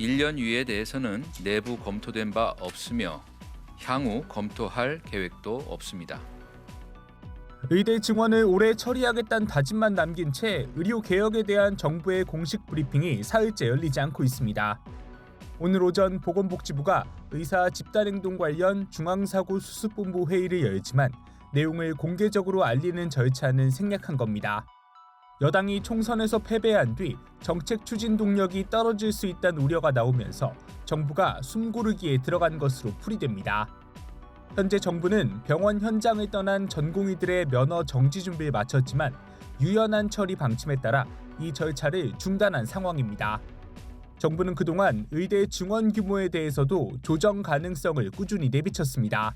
1년 유예에 대해서는 내부 검토된 바 없으며 향후 검토할 계획도 없습니다. 의대 증원을 올해 처리하겠다는 다짐만 남긴 채 의료 개혁에 대한 정부의 공식 브리핑이 사흘째 열리지 않고 있습니다. 오늘 오전 보건복지부가 의사 집단행동 관련 중앙사고수습본부 회의를 열지만 내용을 공개적으로 알리는 절차는 생략한 겁니다. 여당이 총선에서 패배한 뒤 정책 추진 동력이 떨어질 수 있다는 우려가 나오면서 정부가 숨고르기에 들어간 것으로 풀이됩니다. 현재 정부는 병원 현장을 떠난 전공의들의 면허 정지 준비를 마쳤지만 유연한 처리 방침에 따라 이 절차를 중단한 상황입니다. 정부는 그동안 의대 증원 규모에 대해서도 조정 가능성을 꾸준히 내비쳤습니다.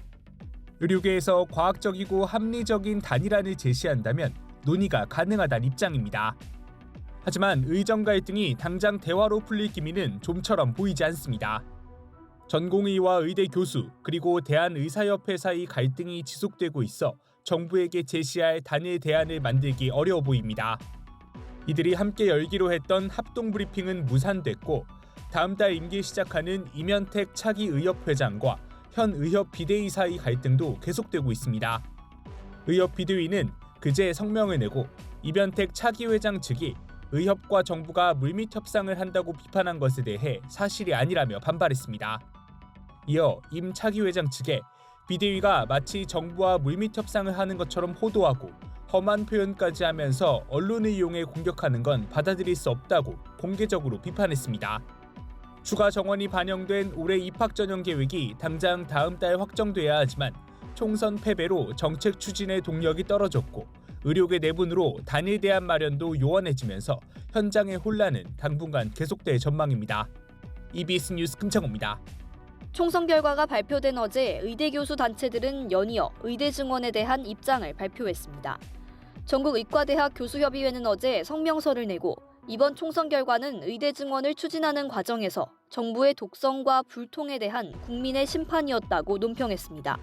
의료계에서 과학적이고 합리적인 단일안을 제시한다면 논의가 가능하다는 입장입니다. 하지만 의정 갈등이 당장 대화로 풀릴 기미는 좀처럼 보이지 않습니다. 전공의와 의대 교수 그리고 대한의사협회 사이 갈등이 지속되고 있어 정부에게 제시할 단일 대안을 만들기 어려워 보입니다. 이들이 함께 열기로 했던 합동 브리핑은 무산됐고 다음 달 임기 시작하는 이면택 차기 의협 회장과 현 의협 비대위 사이 갈등도 계속되고 있습니다. 의협 비대위는 그제 성명을 내고 이면택 차기 회장 측이 의협과 정부가 물밑 협상을 한다고 비판한 것에 대해 사실이 아니라며 반발했습니다. 이어 임 차기 회장 측에 비대위가 마치 정부와 물밑 협상을 하는 것처럼 호도하고 험한 표현까지 하면서 언론을 이용해 공격하는 건 받아들일 수 없다고 공개적으로 비판했습니다. 추가 정원이 반영된 올해 입학 전형 계획이 당장 다음 달 확정돼야 하지만 총선 패배로 정책 추진의 동력이 떨어졌고 의료계 내분으로 단일 대안 마련도 요원해지면서 현장의 혼란은 당분간 계속될 전망입니다. EBS 뉴스 금창호입니다. 총선 결과가 발표된 어제 의대 교수 단체들은 연이어 의대 증원에 대한 입장을 발표했습니다. 전국의과대학 교수협의회는 어제 성명서를 내고 이번 총선 결과는 의대 증원을 추진하는 과정에서 정부의 독성과 불통에 대한 국민의 심판이었다고 논평했습니다.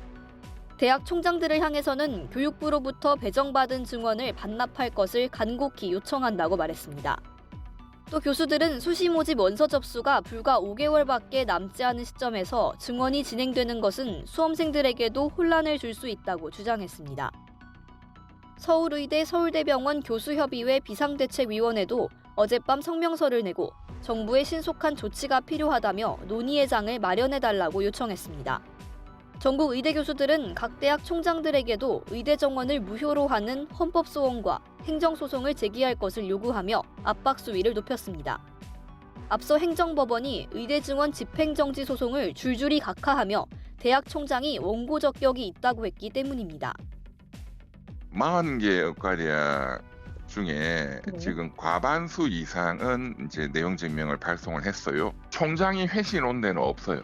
대학 총장들을 향해서는 교육부로부터 배정받은 증원을 반납할 것을 간곡히 요청한다고 말했습니다. 또 교수들은 수시 모집 원서 접수가 불과 5개월밖에 남지 않은 시점에서 증원이 진행되는 것은 수험생들에게도 혼란을 줄 수 있다고 주장했습니다. 서울의대 서울대병원 교수협의회 비상대책위원회도 어젯밤 성명서를 내고 정부의 신속한 조치가 필요하다며 논의의 장을 마련해달라고 요청했습니다. 전국 의대 교수들은 각 대학 총장들에게도 의대 정원을 무효로 하는 헌법소원과 행정소송을 제기할 것을 요구하며 압박 수위를 높였습니다. 앞서 행정법원이 의대 증원 집행정지 소송을 줄줄이 각하하며 대학 총장이 원고 적격이 있다고 했기 때문입니다. 40개 의과대학 중에 지금 과반수 이상은 이제 내용 증명을 발송을 했어요. 총장이 회신온 데는 없어요.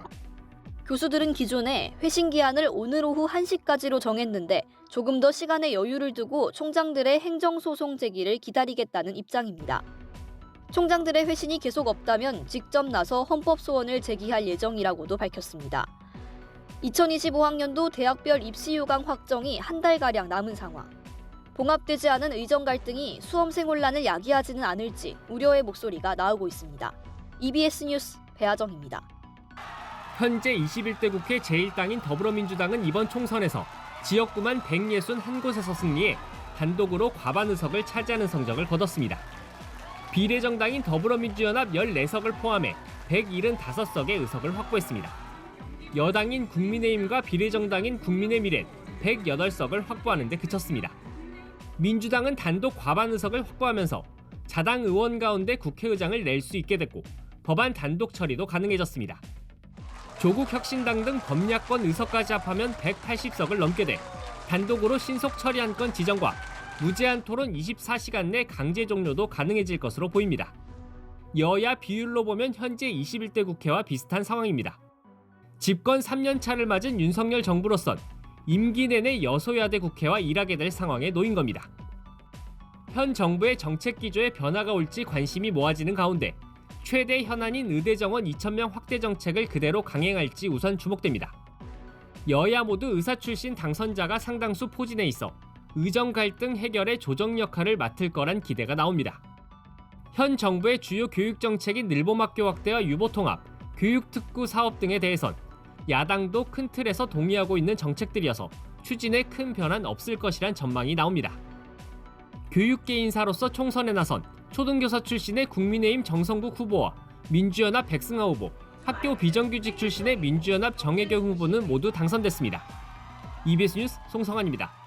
교수들은 기존에 회신 기한을 오늘 오후 1시까지로 정했는데 조금 더 시간의 여유를 두고 총장들의 행정소송 제기를 기다리겠다는 입장입니다. 총장들의 회신이 계속 없다면 직접 나서 헌법소원을 제기할 예정이라고도 밝혔습니다. 2025학년도 대학별 입시 요강 확정이 한 달가량 남은 상황. 봉합되지 않은 의정 갈등이 수험생 혼란을 야기하지는 않을지 우려의 목소리가 나오고 있습니다. EBS 뉴스 배아정입니다. 현재 21대 국회 제1당인 더불어민주당은 이번 총선에서 지역구만 161곳에서 승리해 단독으로 과반 의석을 차지하는 성적을 거뒀습니다. 비례정당인 더불어민주연합 14석을 포함해 175석의 의석을 확보했습니다. 여당인 국민의힘과 비례정당인 국민의미래는 108석을 확보하는 데 그쳤습니다. 민주당은 단독 과반 의석을 확보하면서 자당 의원 가운데 국회의장을 낼 수 있게 됐고 법안 단독 처리도 가능해졌습니다. 조국혁신당 등 범야권 의석까지 합하면 180석을 넘게 돼 단독으로 신속 처리 한 건 지정과 무제한 토론 24시간 내 강제 종료도 가능해질 것으로 보입니다. 여야 비율로 보면 현재 21대 국회와 비슷한 상황입니다. 집권 3년 차를 맞은 윤석열 정부로선 임기 내내 여소야대 국회와 일하게 될 상황에 놓인 겁니다. 현 정부의 정책 기조에 변화가 올지 관심이 모아지는 가운데 최대 현안인 의대 정원 2,000명 확대 정책을 그대로 강행할지 우선 주목됩니다. 여야 모두 의사 출신 당선자가 상당수 포진해 있어 의정 갈등 해결의 조정 역할을 맡을 거란 기대가 나옵니다. 현 정부의 주요 교육 정책인 늘봄학교 확대와 유보통합, 교육특구 사업 등에 대해선 야당도 큰 틀에서 동의하고 있는 정책들이어서 추진에 큰 변화는 없을 것이란 전망이 나옵니다. 교육계 인사로서 총선에 나선 초등교사 출신의 국민의힘 정성국 후보와 민주연합 백승하 후보, 학교 비정규직 출신의 민주연합 정혜경 후보는 모두 당선됐습니다. EBS 뉴스 송성환입니다.